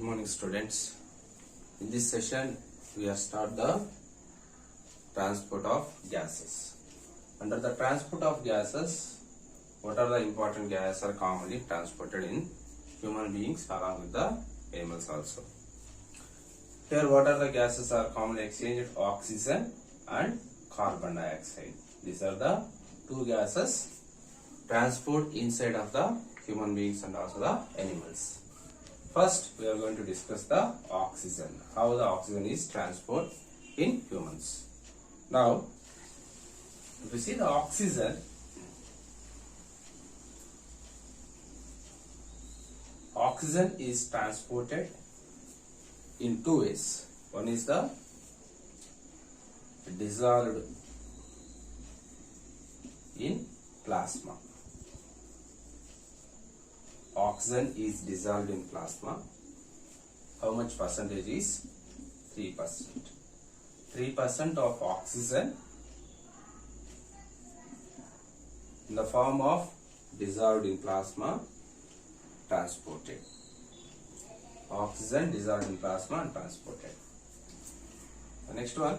morning, students. In this session we are start the transport of gases. Under the transport of gases, what are the important gases are commonly transported in human beings along with the animals also. Here what are the gases are commonly exchanged? Oxygen and carbon dioxide. These are the two gases transport inside of the human beings and also the animals. First, we are going to discuss the oxygen, how the oxygen is transported in humans. Now, if you see the oxygen is transported in two ways. One is the dissolved in plasma. Oxygen is dissolved in plasma. How much percentage is? 3%. 3% of oxygen in the form of dissolved in plasma transported. Oxygen dissolved in plasma and transported. The next one,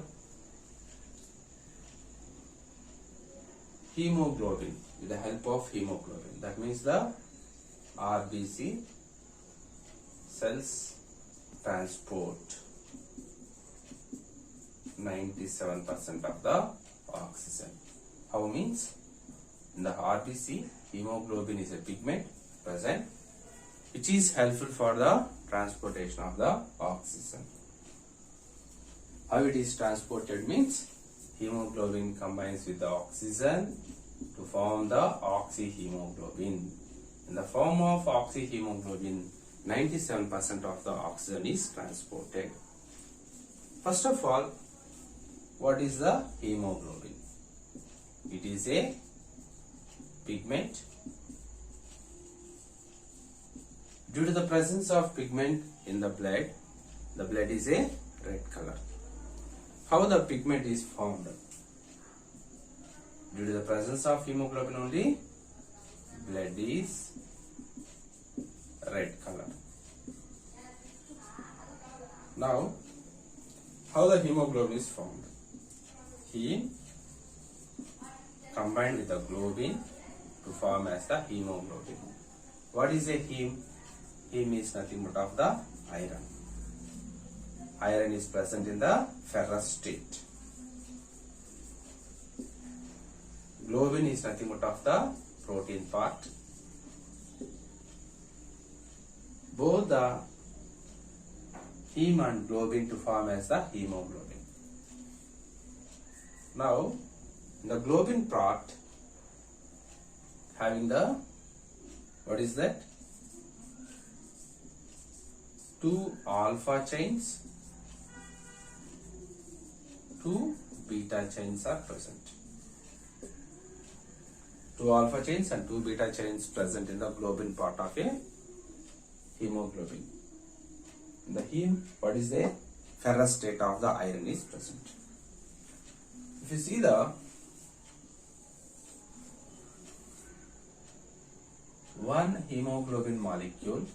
hemoglobin, with the help of hemoglobin. That means the RBC cells transport 97% of the oxygen. How means? In the RBC, hemoglobin is a pigment present which is helpful for the transportation of the oxygen. How it is transported means hemoglobin combines with the oxygen to form the oxyhemoglobin. In the form of oxyhemoglobin, 97% of the oxygen is transported. First of all, what is the hemoglobin? It is a pigment. Due to the presence of pigment in the blood is a red color. How the pigment is formed? Due to the presence of hemoglobin only, blood is red color. Now, how the hemoglobin is formed? Heme combined with the globin to form as the hemoglobin. What is a heme? Heme is nothing but of the iron. Iron is present in the ferrous state. Globin is nothing but of the protein part. Both the heme and globin to form as the hemoglobin. Now, the globin part having the, what is that? 2 alpha chains, 2 beta chains are present. 2 alpha chains and 2 beta chains present in the globin part of a hemoglobin. In the heme, what is the ferrous state of the iron is present. If you see the one hemoglobin molecule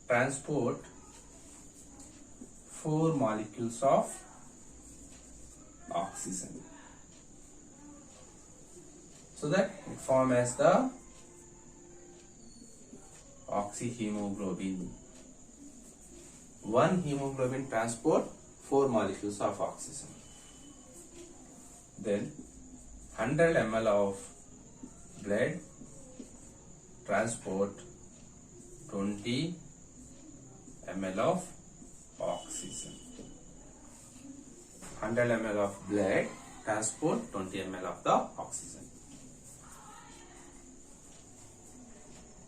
transport 4 molecules of oxygen, so that it forms as the oxyhemoglobin. One hemoglobin transport 4 molecules of oxygen. Then 100 ml of blood transport 20 ml of oxygen. 100 ml of blood transport 20 ml of the oxygen.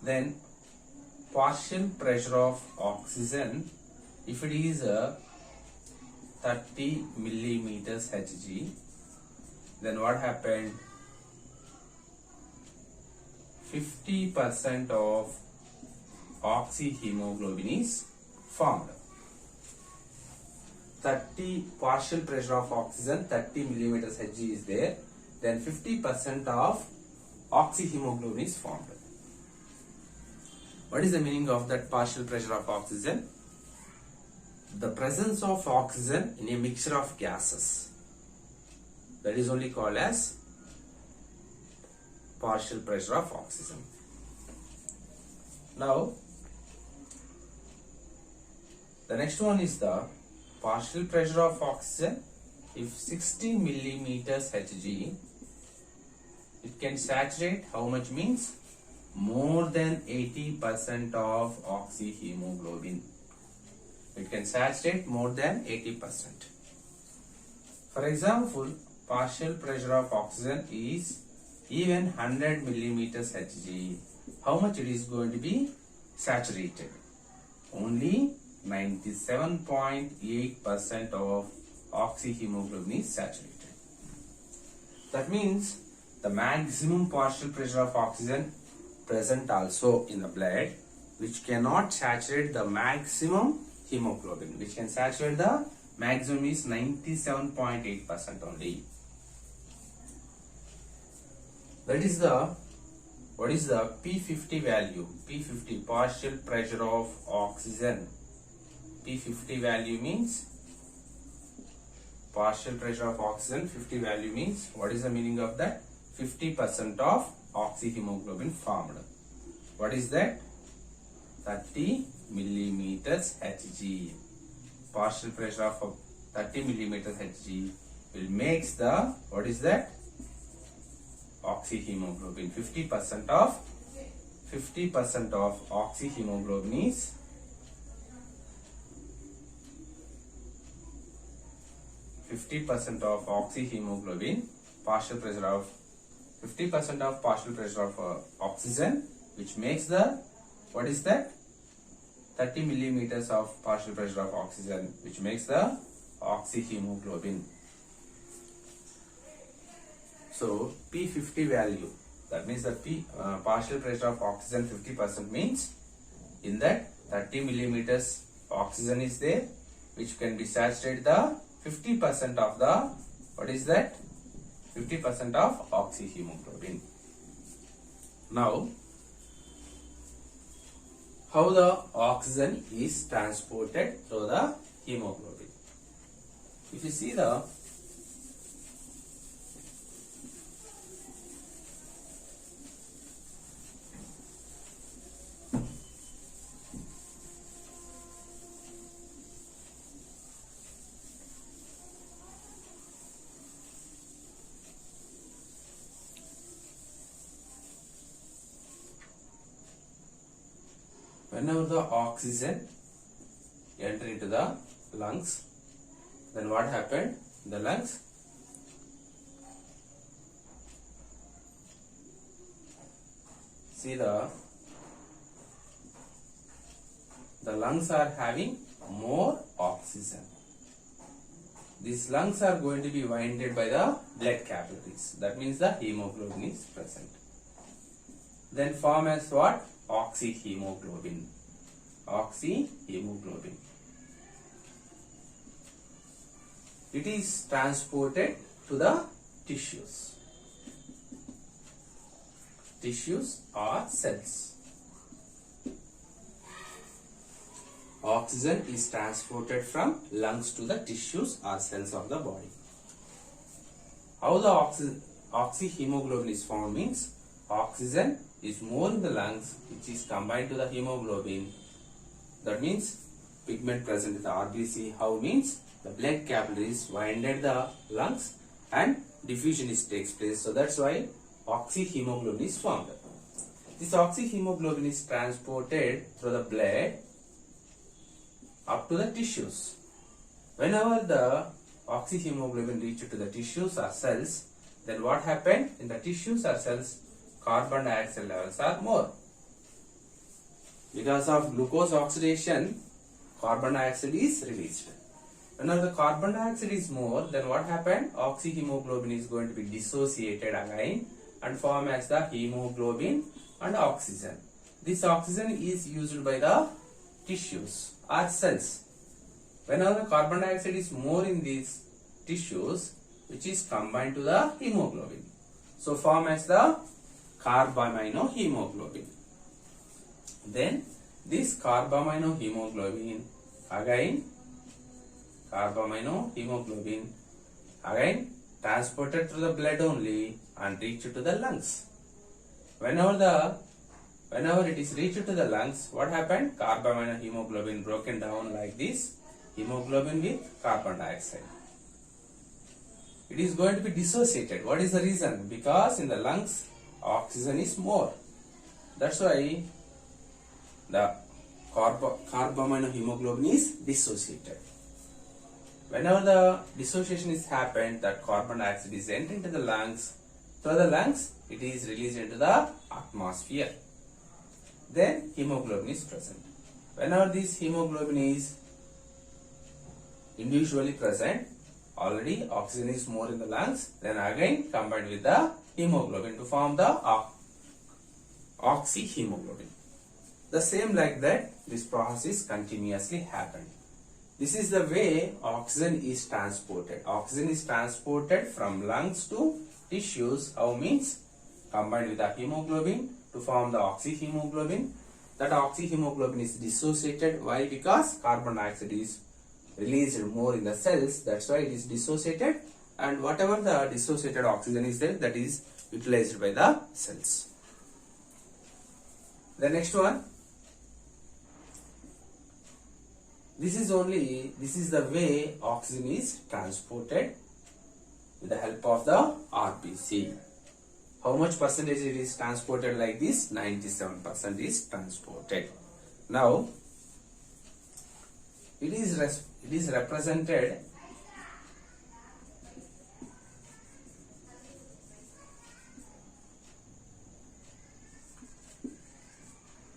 Then partial pressure of oxygen, if it is 30 millimeters Hg, then what happened? 50% of oxyhemoglobin is formed. 30 partial pressure of oxygen, 30 millimeters Hg is there, then 50% of oxyhemoglobin is formed. What is the meaning of that partial pressure of oxygen? the presence of oxygen in a mixture of gases. That is only called as partial pressure of oxygen. Now, the next one is the partial pressure of oxygen. If 60 millimeters Hg, it can saturate how much means more than 80% of oxyhemoglobin. It can saturate more than 80%. For example, partial pressure of oxygen is even 100 millimeters Hg. How much it is going to be saturated? Only 97.8% of oxyhemoglobin is saturated. That means the maximum partial pressure of oxygen present also in the blood, which cannot saturate the maximum hemoglobin. Which can saturate the maximum is 97.8% only. That is the, what is the P50 value? P50, partial pressure of oxygen. P50 value means partial pressure of oxygen. 50 value means, what is the meaning of that? 50% of oxyhemoglobin formed. What is that? 30 millimeters Hg. Partial pressure of 30 millimeters Hg will make the, what is that? Oxyhemoglobin. 50% of oxyhemoglobin is 50% of oxyhemoglobin, partial pressure of 50% of partial pressure of oxygen, which makes the, what is that? 30 millimeters of partial pressure of oxygen, which makes the oxyhemoglobin. So P50 value, that means the partial pressure of oxygen 50% means in that 30 millimeters oxygen is there, which can be saturated the 50% of the, what is that? 50% of oxyhemoglobin. Now, how the oxygen is transported through the hemoglobin? If you see the whenever the oxygen enter into the lungs, then what happened? The lungs see the lungs are having more oxygen. These lungs are going to be winded by the blood capillaries. That means the hemoglobin is present. Then form as what? Oxyhemoglobin. Oxyhemoglobin. It is transported to the tissues. Tissues or cells. Oxygen is transported from lungs to the tissues or cells of the body. How the oxyhemoglobin is formed means oxygen is more in the lungs, which is combined to the hemoglobin. That means pigment present in the RBC. How means the blood capillaries winded the lungs and diffusion takes place. So that's why oxyhemoglobin is formed. This oxyhemoglobin is transported through the blood up to the tissues. Whenever the oxyhemoglobin reaches to the tissues or cells, then what happened? In the tissues or cells, carbon dioxide levels are more. Because of glucose oxidation, carbon dioxide is released. Whenever the carbon dioxide is more, then what happened? Oxyhemoglobin is going to be dissociated again and form as the hemoglobin and oxygen. This oxygen is used by the tissues or cells. Whenever the carbon dioxide is more in these tissues, which is combined to the hemoglobin. So form as the carbaminohemoglobin. Then this carbaminohemoglobin again carbaminohemoglobin again transported through the blood only and reached to the lungs. Whenever it is reached to the lungs, what happened? Carbaminohemoglobin broken down like this, hemoglobin with carbon dioxide. It is going to be dissociated. What is the reason? Because in the lungs, oxygen is more. That's why the carbaminohemoglobin is dissociated. Whenever the dissociation is happened, that carbon dioxide is entered into the lungs. Through the lungs, it is released into the atmosphere. Then hemoglobin is present. Whenever this hemoglobin is individually present, already oxygen is more in the lungs, then again combined with the hemoglobin to form the oxyhemoglobin. The same like that, this process is continuously happening. This is the way oxygen is transported. Oxygen is transported from lungs to tissues. How means? Combined with the hemoglobin to form the oxyhemoglobin. That oxyhemoglobin is dissociated. Why? Because carbon dioxide is released more in the cells. That's why it is dissociated. And whatever the dissociated oxygen is there, that is utilized by the cells. The next one. This is the way oxygen is transported with the help of the RBC. How much percentage it is transported like this? 97% is transported. Now, it is represented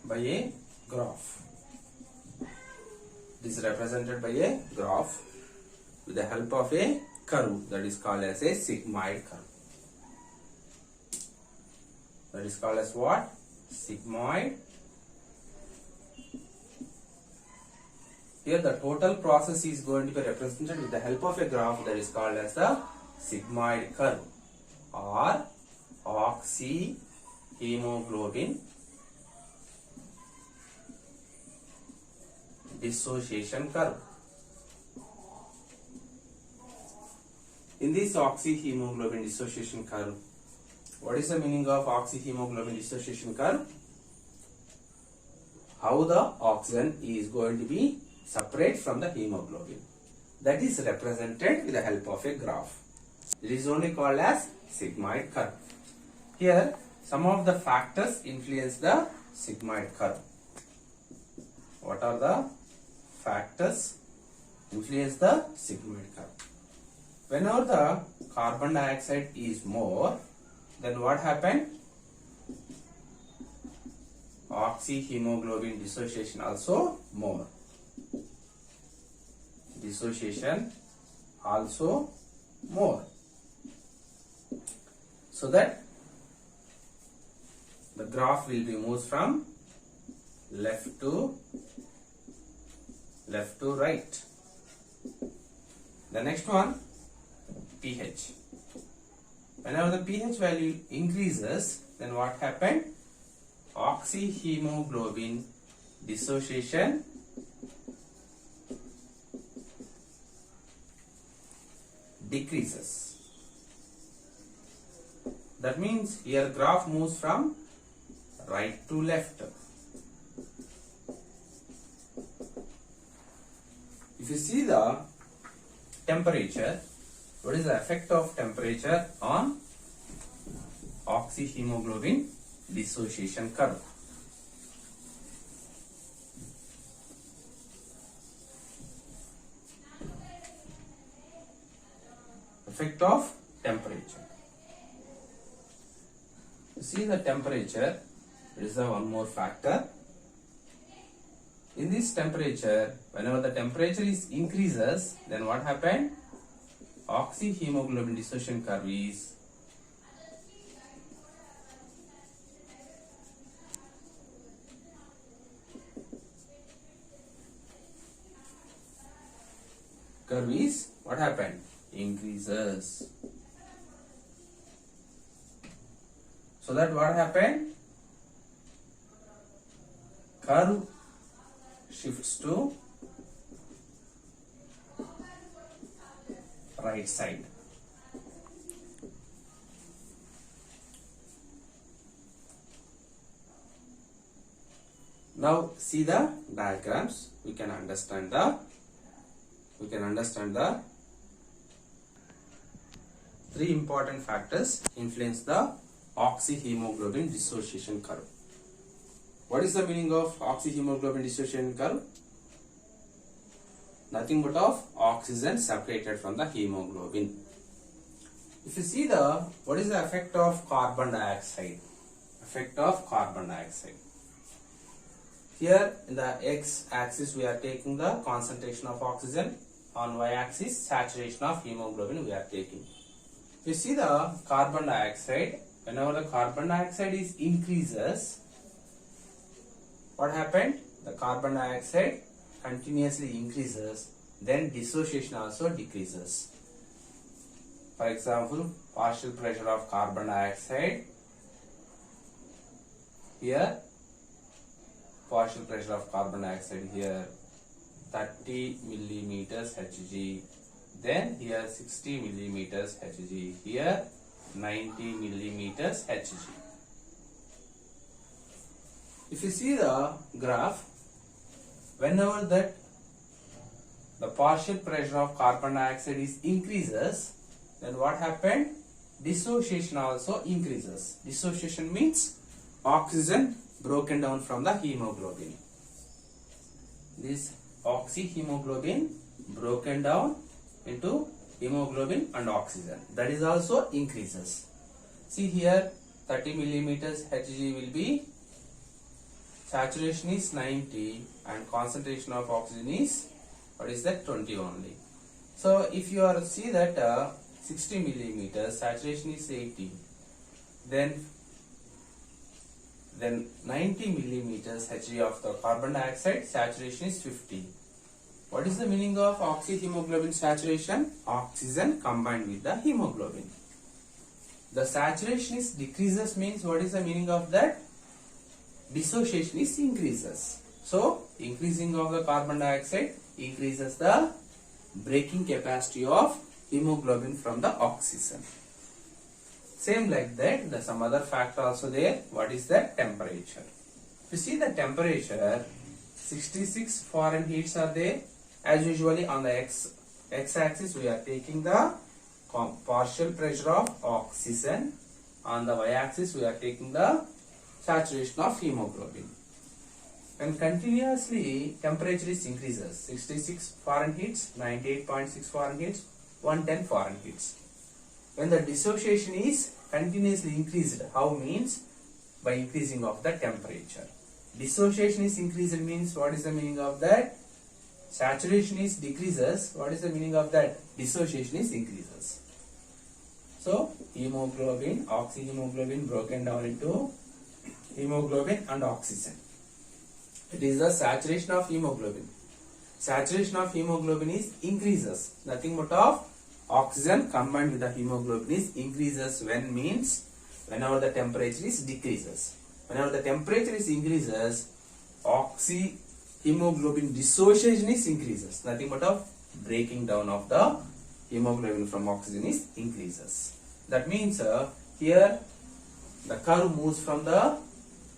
by a graph. It is represented by a graph with the help of a curve that is called as a sigmoid curve. That is called as what? Sigmoid. Here the total process is going to be represented with the help of a graph that is called as the sigmoid curve or oxyhemoglobin dissociation curve. In this oxyhemoglobin dissociation curve, what is the meaning of oxyhemoglobin dissociation curve? How the oxygen is going to be separate from the hemoglobin. That is represented with the help of a graph. It is only called as sigmoid curve. Here, some of the factors influence the sigmoid curve. What are the factors influence the sigmoid curve? Whenever the carbon dioxide is more, then what happened? Oxyhemoglobin dissociation also more. Dissociation also more. So that the graph will be moved from left to right. The next one, pH. Whenever the pH value increases, then what happened? Oxyhemoglobin dissociation decreases. That means here graph moves from right to left. If you see the temperature, what is the effect of temperature on oxyhemoglobin dissociation curve? Effect of temperature. You see the temperature, it is the one more factor. In this temperature, whenever the temperature is increases, then what happened? Oxyhemoglobin dissociation curve is what happened? Increases. So that what happened? Curve shifts to right side. Now see the diagrams. We can understand the three important factors influence the oxyhemoglobin dissociation curve. What is the meaning of oxyhemoglobin dissociation curve? Nothing but of oxygen separated from the hemoglobin. If you see what is the effect of carbon dioxide? Effect of carbon dioxide. Here in the x-axis we are taking the concentration of oxygen. On y-axis saturation of hemoglobin we are taking. If you see the carbon dioxide, whenever the carbon dioxide is increases, what happened? The carbon dioxide continuously increases, then dissociation also decreases. For example, partial pressure of carbon dioxide. Here, partial pressure of carbon dioxide here 30 millimeters Hg. Then here 60 millimeters Hg. Here 90 millimeters Hg. If you see the graph, whenever that the partial pressure of carbon dioxide is increases, then what happened? Dissociation also increases. Dissociation means oxygen broken down from the hemoglobin. This oxyhemoglobin broken down into hemoglobin and oxygen. That is also increases. See here 30 millimeters Hg will be, saturation is 90 and concentration of oxygen is, what is that, 20 only. So if you are see that 60 millimeters, saturation is 80, then 90 millimeters Hg of the carbon dioxide, saturation is 50. What is the meaning of oxyhemoglobin saturation? Oxygen combined with the hemoglobin. The saturation is decreases means what is the meaning of that? Dissociation is increases. So increasing of the carbon dioxide increases the breaking capacity of hemoglobin from the oxygen. Same like that, there's some other factor also there. What is that? Temperature. If you see the temperature, 66 Fahrenheit are there. As usually on the x-axis we are taking the partial pressure of oxygen. On the y-axis we are taking the saturation of hemoglobin. When continuously temperature is increases, 66 Fahrenheit, 98.6 Fahrenheit, 110 Fahrenheit. When the dissociation is continuously increased, how means? By increasing of the temperature. Dissociation is increased means what is the meaning of that? Saturation is decreases. What is the meaning of that? Dissociation is increases. So hemoglobin, oxyhemoglobin broken down into hemoglobin and oxygen. It is the saturation of hemoglobin. Saturation of hemoglobin is increases. Nothing but of oxygen combined with the hemoglobin is increases when means whenever the temperature is decreases. Whenever the temperature is increases, oxyhemoglobin dissociation is increases. Nothing but of breaking down of the hemoglobin from oxygen is increases. That means here the curve moves from the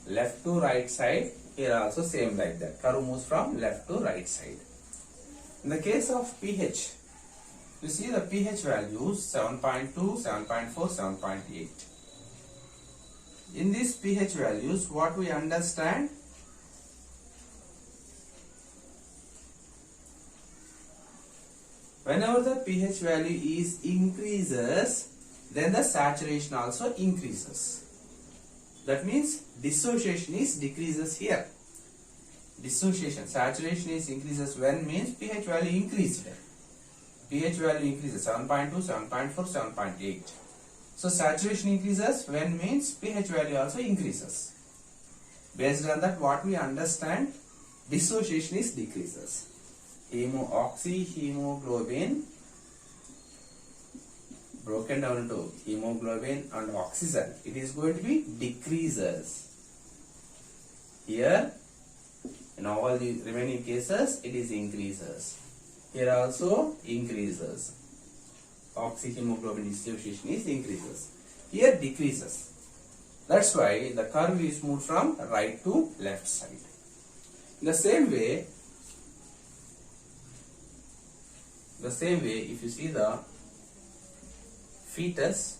left to right side. Here also same like that. Curve moves from left to right side. In the case of pH, you see the pH values 7.2, 7.4, 7.8. In these pH values, what we understand? Whenever the pH value is increases, then the saturation also increases. That means dissociation is decreases here. Dissociation, saturation is increases when means pH value increased. pH value increases 7.2, 7.4, 7.8. So saturation increases when means pH value also increases. Based on that, what we understand, dissociation is decreases. Oxyhemoglobin broken down into hemoglobin and oxygen, it is going to be decreases. Here, in all the remaining cases, it is increases. Here also increases. oxyhemoglobin dissociation is increases. Here decreases. That's why the curve is moved from right to left side. In the same way, if you see the fetus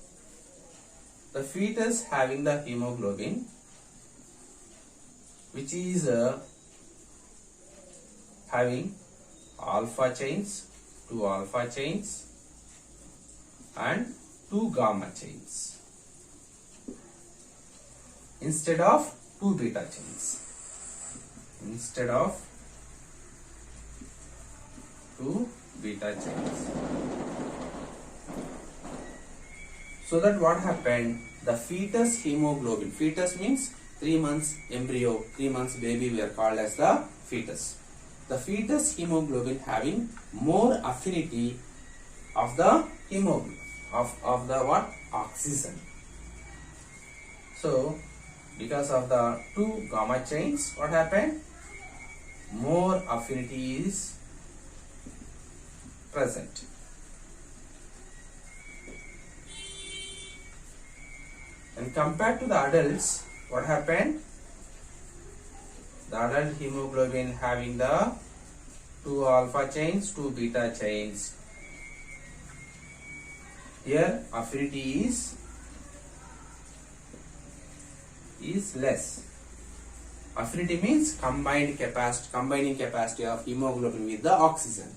having the hemoglobin, which is having alpha chains, 2 alpha chains and 2 gamma chains instead of 2 beta chains. Instead of 2 beta chains. So that what happened? The fetus hemoglobin. Fetus means 3 months embryo, 3 months baby, we are called as the fetus. The fetus hemoglobin having more affinity of the hemoglobin, of the what? Oxygen. So because of the 2 gamma chains, what happened? More affinity is present. And compared to the adults, what happened? The adult hemoglobin having the 2 alpha chains, 2 beta chains. Here affinity is less. Affinity means combining capacity of hemoglobin with the oxygen.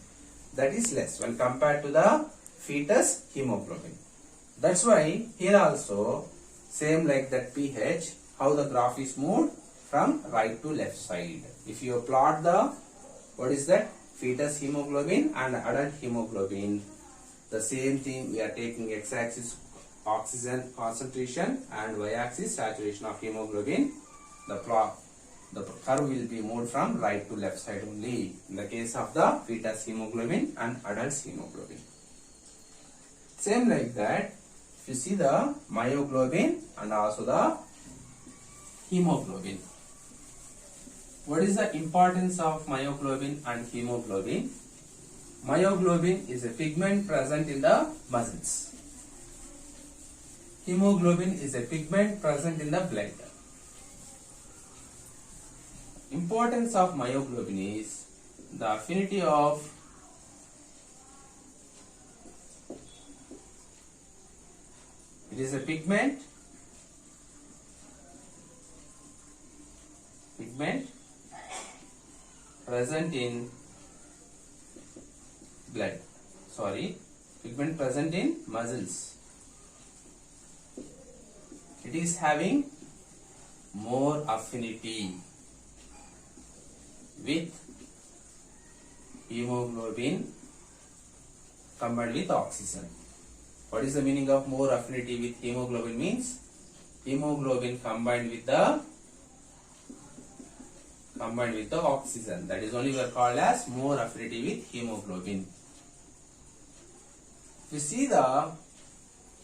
That is less when compared to the fetus hemoglobin. That's why here also same like that pH, how the graph is moved from right to left side. If you plot the, what is that? Fetus hemoglobin and adult hemoglobin, the same thing, we are taking x-axis oxygen concentration and y-axis saturation of hemoglobin. The curve will be moved from right to left side only in the case of the fetus hemoglobin and adult hemoglobin. Same like that, if you see the myoglobin and also the hemoglobin. What is the importance of myoglobin and hemoglobin? Myoglobin is a pigment present in the muscles. Hemoglobin is a pigment present in the blood. Importance of myoglobin is the affinity of it is a pigment present in blood. Pigment present in muscles. It is having more affinity with hemoglobin combined with oxygen. What is the meaning of more affinity with hemoglobin? Means hemoglobin combined with the oxygen. That is only we are called as more affinity with hemoglobin. If you see the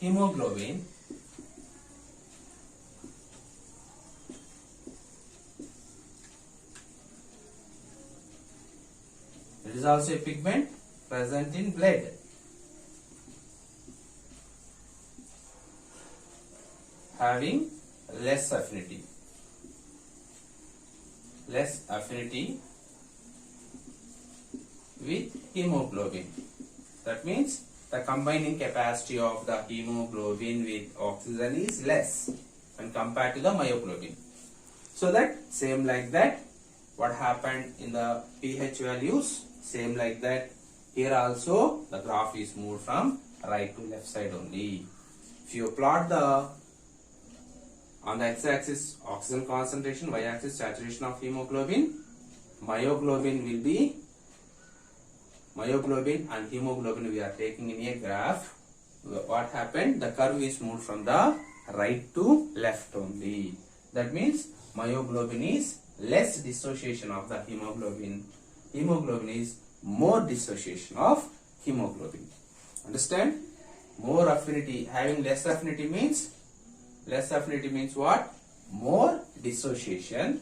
hemoglobin, it is also a pigment present in blood. Having less affinity with hemoglobin. That means the combining capacity of the hemoglobin with oxygen is less when compared to the myoglobin. So that same like that, what happened in the pH values, same like that here also the graph is moved from right to left side only. If you plot on the x-axis oxygen concentration, y-axis saturation of hemoglobin, myoglobin and hemoglobin we are taking in a graph. What happened? The curve is moved from the right to left only. That means myoglobin is less dissociation of the hemoglobin. Hemoglobin is more dissociation of hemoglobin. Understand? More affinity, having less affinity means what? More dissociation.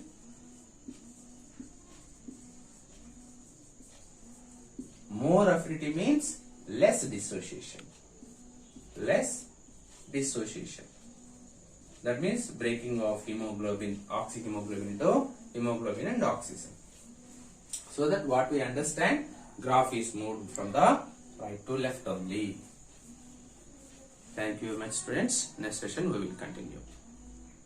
More affinity means less dissociation. less dissociation. That means breaking of hemoglobin, oxyhemoglobin into hemoglobin and oxygen. So that what we understand, graph is moved from the right to left only. Thank you very much, students. Next session we will continue.